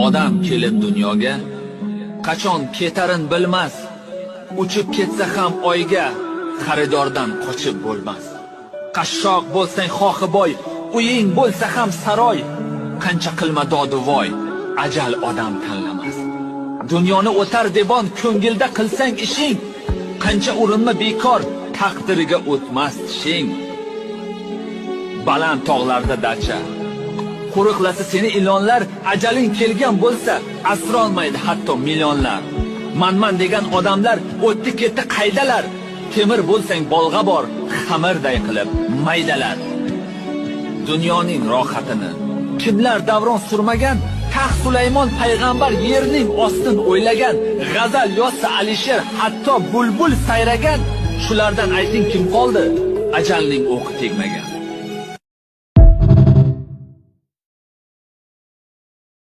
Odam kelib dunyoga qachon ketarin bilmas. Uchib ketsa ham oyga xaridordan qochib bo'lmas. Qashshoq bo'lsang xohi boy, uying bo'lsa ham saroy. Qancha qilma doduvoy, ajal odam tanlamas. Dunyoni o'tar debon ko'ngilda qilsang ishing, qancha urinma bekor, taqdiriga o'tmas tishing. Baland tog'larda dacha, qo'riqlasa seni ilonlar, ajaling kelgan bo'lsa, asrolmaydi hatto millionlar. Manman degan odamlar o'tdi ketdi qaydalar. Temir bo'lsang bolg'a bor, xamirday qilib maydalar. Dunyoning rohatini kimlar davron surmagan? Taxt Sulaymon payg'ambar yerning ostin o'ylagan. G'azal yozsa Alisher, hatto bulbul sayragan. Shulardan ayting kim qoldi? Ajalning o'qi tegmagan.